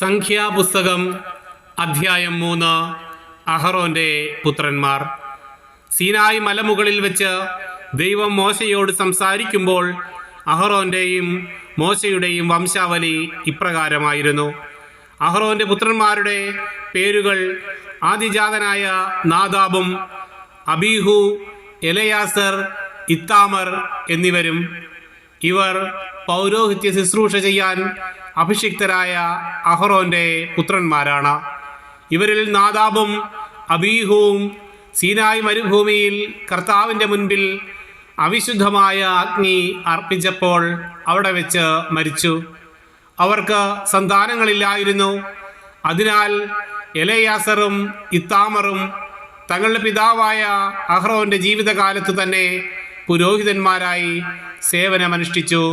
സംഖ്യാപുസ്തകം അധ്യായം 3. അഹറോന്റെ പുത്രന്മാർ. സീനായി മലമുകളിൽ വെച്ച് ദൈവം മോശയോട് സംസാരിക്കുമ്പോൾ അഹറോന്റെയും മോശയുടെയും വംശാവലി ഇപ്രകാരമായിരുന്നു. അഹറോന്റെ പുത്രന്മാരുടെ പേരുകൾ ആദിജാതനായ നാദാബും അബീഹു, എലയാസർ, ഇത്താമർ എന്നിവരും. ഇവർ പൗരോഹിത്യ ശുശ്രൂഷ ചെയ്യാൻ അഭിഷിക്തരായ അഹറോന്റെ പുത്രന്മാരാണ്. ഇവരിൽ നാദാബും അബീഹുവും സീനായി മരുഭൂമിയിൽ കർത്താവിൻ്റെ മുൻപിൽ അവിശുദ്ധമായ അഗ്നി അർപ്പിച്ചപ്പോൾ അവിടെ വെച്ച് മരിച്ചു. അവർക്ക് സന്താനങ്ങളില്ലായിരുന്നു. അതിനാൽ എലയാസറും ഇത്താമറും തങ്ങളുടെ പിതാവായ അഹറോന്റെ ജീവിതകാലത്ത് തന്നെ പുരോഹിതന്മാരായി സേവനമനുഷ്ഠിച്ചു.